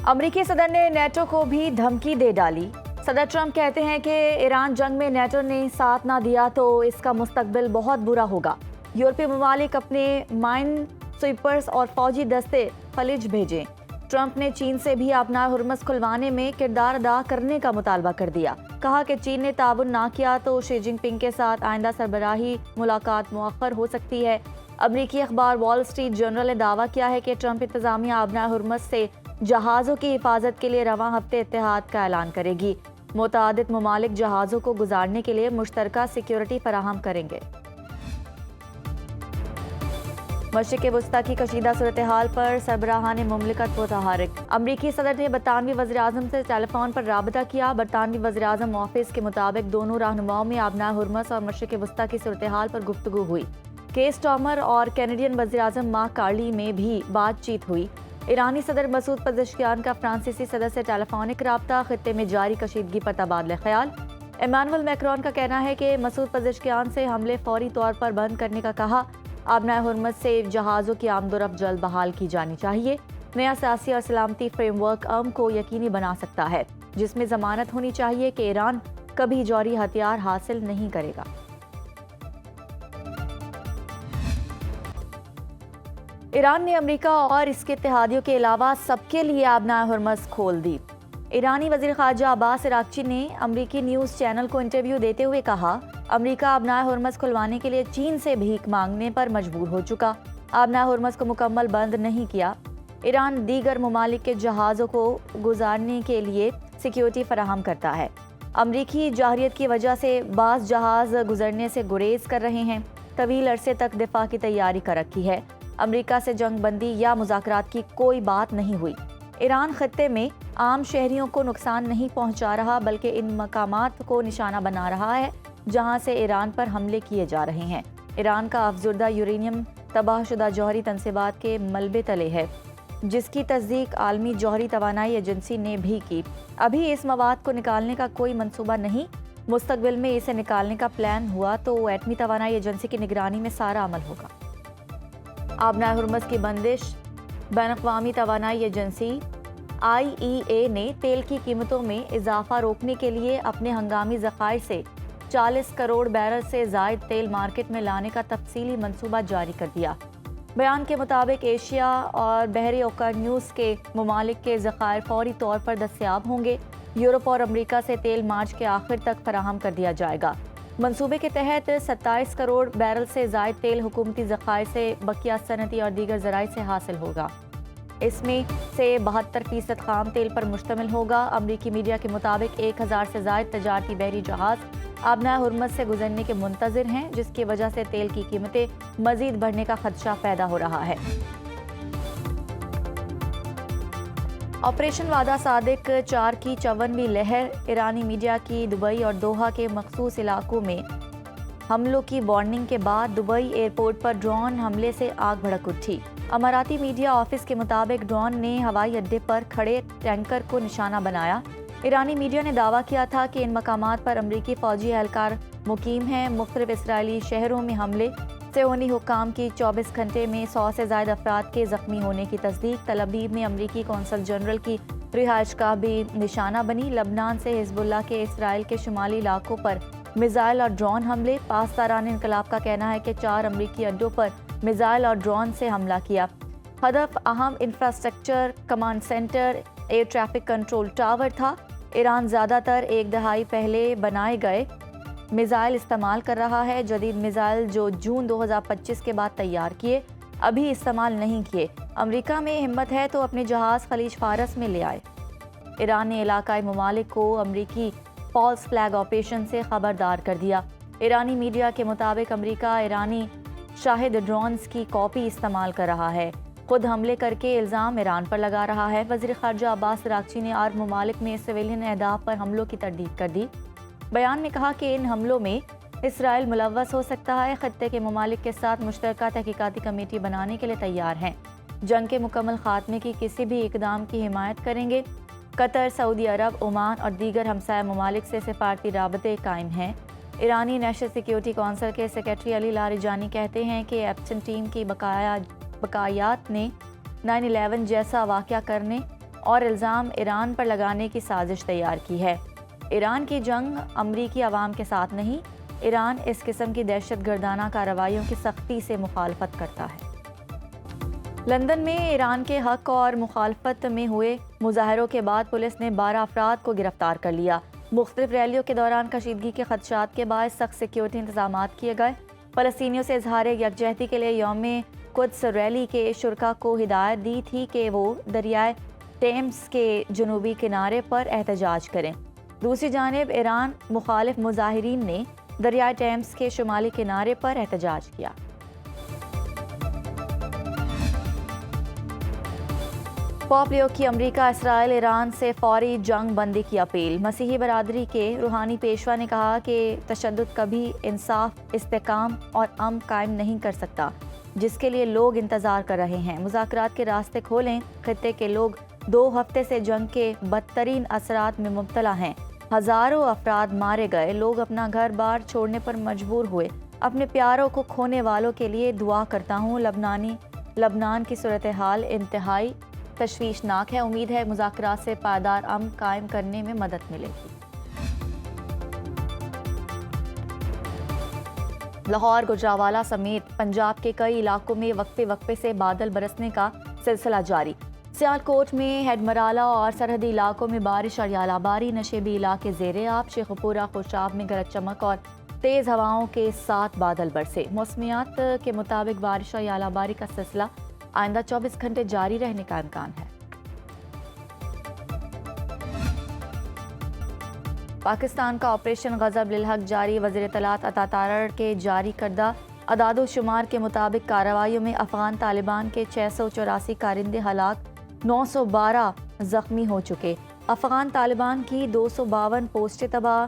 अमरीकी सदर ने नेटो को भी धमकी दे डाली। सदर ट्रंप कहते हैं कि ईरान जंग में नेटो ने साथ ना दिया तो इसका मुस्तकबिल बहुत बुरा होगा। यूरोपीय ममालिक अपने माइन स्वीपर्स और फौजी दस्ते फलिज भेजें। ट्रंप ने चीन से भी अपना हुर्मस खुलवाने में किरदार अदा करने का मुतालबा कर दिया। कहा कि चीन ने ताबुन ना किया तो शी जिनपिंग के साथ आइंदा सरबराही मुलाकात मुअख्खर हो सकती है। अमरीकी अखबार वॉल स्ट्रीट जर्नल ने दावा किया है कि ट्रंप इंतजामिया अपना हुर्मस से जहाज़ों की हिफाजत के लिए रवां हफ्ते इत्तेहाद का ऐलान करेगी। मुतादिद ममालिक जहाज़ों को गुजारने के लिए मुश्तरका सिक्योरिटी फराहम करेंगे। मशरिक़ वस्ता की कशीदा सूरत हाल पर सरबराहान मुमलिकत मुतहर्रिक। अमरीकी सदर ने बरतानवी वज़ीर-ए-आज़म से टेलीफोन पर राबता किया। बरतानवी वज़ीर-ए-आज़म ऑफिस के मुताबिक दोनों रहनुमाओं में आबना हुर्मस और मशरिक़ वस्ता की सूरत हाल पर गुफ्तगू हुई। केस स्टार्मर और कैनेडियन वज़ीर-ए-आज़म मार्क कार्नी में भी बातचीत हुई। ईरानी सदर मसूद पज़ेश्कियान का फ्रांसीसी सदर से टेलीफोनिक राब्ता, खित्ते में जारी कशीदगी पर तबादला ख्याल। इमानुएल मैक्रोन का कहना है कि मसूद पज़ेश्कियान से हमले फौरी तौर पर बंद करने का कहा। आबना हुर्मस से जहाज़ों की आमदोरफ्त जल्द बहाल की जानी चाहिए। नया सियासी और सलामती फ्रेमवर्क अमन को यकीनी बना सकता है, जिसमें जमानत होनी चाहिए कि ईरान कभी जौहरी हथियार हासिल नहीं करेगा। ईरान ने अमेरिका और इसके इत्तेहादियों के अलावा सबके लिए आबना हुर्मस खोल दी। ईरानी वज़ीर ख़ारजा अब्बास अराग़ची ने अमरीकी न्यूज़ चैनल को इंटरव्यू देते हुए कहा, अमेरिका आबना हुर्मस खुलवाने के लिए चीन से भीख मांगने पर मजबूर हो चुका। आबना हुर्मस को मुकम्मल बंद नहीं किया। ईरान दीगर ममालिक के जहाज़ों को गुजारने के लिए सिक्योरिटी फराहम करता है। अमरीकी जाहरियत की वजह से बाज़ जहाज़ गुजरने से गुरेज कर रहे हैं। तवील अरसे तक दिफा की तैयारी कर रखी है। अमेरिका से जंग बंदी या मुज़ाकरात की कोई बात नहीं हुई। ईरान खत्ते में आम शहरियों को नुकसान नहीं पहुंचा रहा, बल्कि इन मकामात को निशाना बना रहा है जहां से ईरान पर हमले किए जा रहे हैं। ईरान का अफजुर्दा यूरेनियम तबाहशुदा जौहरी तनसीबात के मलबे तले है, जिसकी तस्दीक आलमी जौहरी तवानाई एजेंसी ने भी की। अभी इस मवाद को निकालने का कोई मंसूबा नहीं। मुस्तकबिल में इसे निकालने का प्लान हुआ तो एटमी तवानाई एजेंसी की निगरानी में सारा अमल होगा। आबना हुर्मस की बंदिश। बैन-अक़वामी तवानाई एजेंसी IEA ने तेल की कीमतों में इजाफा रोकने के लिए अपने हंगामी ज़खायर से 40 करोड़ बैरल से ज़ायद तेल मार्केट में लाने का तफसीली मंसूबा जारी कर दिया। बयान के मुताबिक एशिया और बहरी ओकान्यूस के ममालिक के ज़खायर फौरी तौर पर दस्तयाब होंगे। यूरोप और अमरीका से तेल मार्च के आखिर तक फराहम कर दिया जाएगा। मंसूबे के तहत 27 करोड़ बैरल से ज़ायद तेल हुकूमती ज़खायर से बकिया सनती और दीगर ज़राए से हासिल होगा। इसमें से 72% खाम तेल पर मुश्तमिल होगा। अमरीकी मीडिया के मुताबिक 1000 से ज़ायद तजारती बहरी जहाज़ आबना हुर्मस से गुजरने के मुंतज़िर हैं, जिसकी वजह से तेल की कीमतें मज़ीद बढ़ने का खदशा पैदा हो रहा है। ऑपरेशन वादा सादिक 4 की 54वीं लहर। ईरानी मीडिया की दुबई और दोहा के मखसूस इलाकों में हमलों की वार्निंग के बाद दुबई एयरपोर्ट पर ड्रोन हमले से आग भड़क उठी। अमाराती मीडिया ऑफिस के मुताबिक ड्रोन ने हवाई अड्डे पर खड़े टैंकर को निशाना बनाया। ईरानी मीडिया ने दावा किया था कि इन मकामात पर अमरीकी फौजी एहलकार मुकीम हैं। मुख्तलिफ इसराइली शहरों में हमले से होनी हुक्काम की 24 घंटे में 100 से ज़ायद अफराद के ज़ख्मी होने की तस्दीक। तल अवीव में अमरीकी कौंसल जनरल की रिहाइश का भी निशाना बनी। लबनान से हिजबुल्लाह के इसराइल के शुमाली इलाकों पर मिसाइल और ड्रोन हमले। पासदारान इनकलाब का कहना है कि 4 अमरीकी अड्डों पर मिसाइल और ड्रोन से हमला किया। हदफ अहम infrastructure, command centre, air traffic control tower था। ईरान ज़्यादातर एक दहाई पहले बनाए गए मिसाइल इस्तेमाल कर रहा है। जदीद मिसाइल जो जून 2025 के बाद तैयार किए, अभी इस्तेमाल नहीं किए। अमेरिका में हिम्मत है तो अपने जहाज़ खलीज फारस में ले आए। ईरान ने इलाकाई ममालिक को अमरीकी फॉल्स फ्लैग ऑपरेशन से खबरदार कर दिया। ईरानी मीडिया के मुताबिक अमरीका ईरानी शाहिद ड्रोन्स की कॉपी इस्तेमाल कर रहा है। खुद हमले करके इल्ज़ाम ईरान पर लगा रहा है। वज़ीर ख़ारजा अब्बास अराग़ची ने अरब ममालिक में सिविलियन अहदाफ पर हमलों की तरदीद कर दी। बयान में कहा कि इन हमलों में इसराइल मुलव्वस हो सकता है। खत्ते के ममालिक के साथ मुश्तरका तहकीकाती कमेटी बनाने के लिए तैयार हैं। जंग के मुकम्मल खात्मे की किसी भी इकदाम की हिमायत करेंगे। कतर, सऊदी अरब, ओमान और दीगर हमसाया ममालिक से सिफारती राबते कायम हैं। ईरानी नेशनल सिक्योरिटी कौंसिल के सेक्रेटरी अली लारिजानी कहते हैं कि एप्सन टीम की बकायात ने 9/11 जैसा वाक़या करने اور الزام ایران پر لگانے کی سازش تیار کی ہے۔ ایران کی جنگ امریکی عوام کے ساتھ نہیں، ایران اس قسم کی دہشت گردانہ کارروائیوں کی سختی سے مخالفت کرتا ہے۔ لندن میں ایران کے حق اور مخالفت میں ہوئے مظاہروں کے بعد پولیس نے 12 افراد کو گرفتار کر لیا۔ مختلف ریلیوں کے دوران کشیدگی کے خدشات کے باعث سخت سیکیورٹی انتظامات کیے گئے۔ فلسطینیوں سے اظہار یکجہتی کے لیے یوم قدس ریلی کے شرکاء کو ہدایت دی تھی کہ وہ دریائے ٹیمز کے جنوبی کنارے پر احتجاج کریں۔ دوسری جانب ایران مخالف مظاہرین نے دریائے ٹیمز کے شمالی کنارے پر احتجاج کیا۔ پوپ لیو کی امریکہ اسرائیل ایران سے فوری جنگ بندی کی اپیل۔ مسیحی برادری کے روحانی پیشوا نے کہا کہ تشدد کبھی انصاف، استحکام اور امن قائم نہیں کر سکتا، جس کے لیے لوگ انتظار کر رہے ہیں۔ مذاکرات کے راستے کھولیں۔ خطے کے لوگ 2 ہفتے سے جنگ کے بدترین اثرات میں مبتلا ہیں۔ ہزاروں افراد مارے گئے، لوگ اپنا گھر بار چھوڑنے پر مجبور ہوئے۔ اپنے پیاروں کو کھونے والوں کے لیے دعا کرتا ہوں۔ لبنان کی صورتحال انتہائی تشویشناک ہے۔ امید ہے مذاکرات سے پائیدار امن قائم کرنے میں مدد ملے گی۔ لاہور، گجرانوالہ سمیت پنجاب کے کئی علاقوں میں وقفے سے بادل برسنے کا سلسلہ جاری۔ سیالکوٹ میں، ہیڈمرالہ اور سرحدی علاقوں میں بارش اور ژالہ باری، نشیبی علاقے زیر آب، شیخوپورہ، خوشاب میں گرج چمک اور تیز ہواؤں کے ساتھ بادل برسے۔ موسمیات کے مطابق بارش اور ژالہ باری کا سلسلہ آئندہ 24 گھنٹے جاری رہنے کا امکان ہے۔ پاکستان کا آپریشن غضب للحق جاری۔ وزیر اطلاعات عطا تارڑ کے جاری کردہ اعداد و شمار کے مطابق کارروائیوں میں افغان طالبان کے 684 کارندے ہلاک، 912 زخمی ہو چکے۔ افغان طالبان کی 252 پوسٹیں تباہ،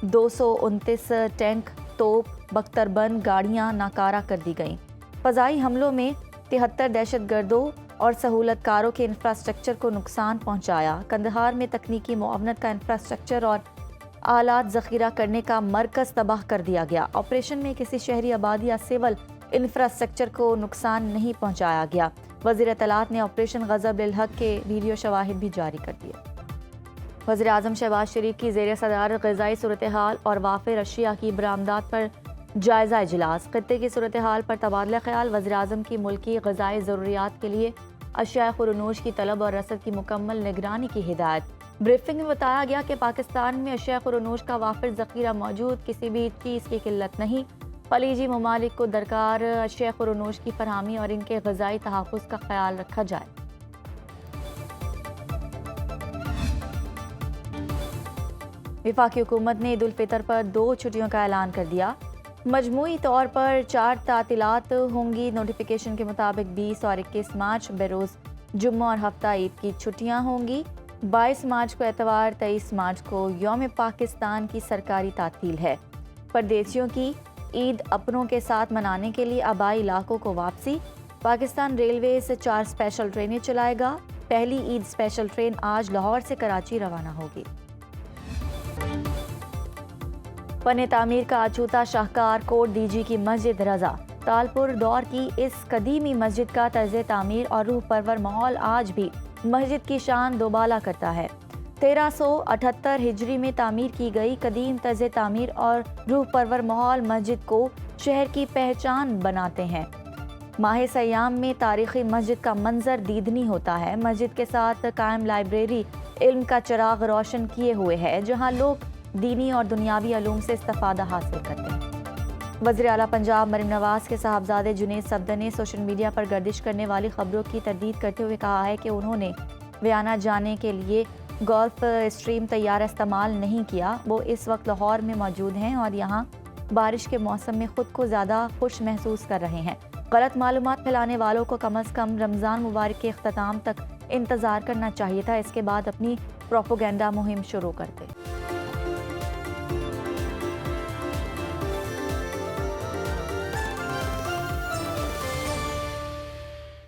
229 ٹینک، توپ، بختربند گاڑیاں ناکارہ کر دی گئیں۔ فضائی حملوں میں 73 دہشت گردوں اور سہولت کاروں کے انفراسٹرکچر کو نقصان پہنچایا۔ قندھار میں تکنیکی معاونت کا انفراسٹرکچر اور آلات ذخیرہ کرنے کا مرکز تباہ کر دیا گیا۔ آپریشن میں کسی شہری آبادی یا سول انفراسٹرکچر کو نقصان نہیں پہنچایا گیا۔ وزیر اطلاعات نے آپریشن غضب للحق کے ویڈیو شواہد بھی جاری کر دیے۔ وزیر اعظم شہباز شریف کی زیر صدارت غذائی صورتحال اور وافر اشیاء کی برآمدات پر جائزہ اجلاس۔ خطے کی صورتحال پر تبادلہ خیال۔ وزیر اعظم کی ملکی غذائی ضروریات کے لیے اشیاء خورنوش کی طلب اور رسد کی مکمل نگرانی کی ہدایت۔ بریفنگ میں بتایا گیا کہ پاکستان میں اشیاء خورنوش کا وافر ذخیرہ موجود، کسی بھی چیز کی قلت نہیں۔ خلیجی ممالک کو درکار اشیاء خورنوش کی فراہمی اور ان کے غذائی تحفظ کا خیال رکھا جائے۔ وفاقی حکومت نے عید الفطر پر 2 چھٹیوں کا اعلان کر دیا۔ مجموعی طور پر 4 تعطیلات ہوں گی۔ نوٹیفیکیشن کے مطابق 20 اور 21 مارچ بروز جمعہ اور ہفتہ عید کی چھٹیاں ہوں گی۔ 22 مارچ کو اتوار، 23 مارچ کو یوم پاکستان کی سرکاری تعطیل ہے۔ پردیسیوں کی عید اپنوں کے ساتھ منانے کے لیے آبائی علاقوں کو واپسی۔ پاکستان ریلویز 4 اسپیشل ٹرینیں چلائے گا۔ پہلی عید اسپیشل ٹرین آج لاہور سے کراچی روانہ ہوگی۔ فن تعمیر کا اچھوتا شاہکار کوٹ دیجی کی مسجد رضا۔ تالپور دور کی اس قدیمی مسجد کا طرز تعمیر اور روح پرور ماحول آج بھی مسجد کی شان دوبالا کرتا ہے۔ 1378 ہجری میں تعمیر کی گئی قدیم طرز تعمیر اور روح پرور ماحول مسجد کو شہر کی پہچان بناتے ہیں۔ ماہ سیام میں تاریخی مسجد کا منظر دیدنی ہوتا ہے۔ مسجد کے ساتھ قائم لائبریری علم کا چراغ روشن کیے ہوئے ہے، جہاں لوگ دینی اور دنیاوی علوم سے استفادہ حاصل کرتے ہیں۔ وزیر اعلیٰ پنجاب مریم نواز کے صاحبزادے جنید صفدر نے سوشل میڈیا پر گردش کرنے والی خبروں کی تردید کرتے ہوئے کہا ہے کہ انہوں نے ویانا جانے کے لیے گولف اسٹریم طیارہ استعمال نہیں کیا۔ وہ اس وقت لاہور میں موجود ہیں اور یہاں بارش کے موسم میں خود کو زیادہ خوش محسوس کر رہے ہیں۔ غلط معلومات پھیلانے والوں کو کم از کم رمضان مبارک کے اختتام تک انتظار کرنا چاہیے تھا، اس کے بعد اپنی پروپیگنڈا مہم شروع کرتے۔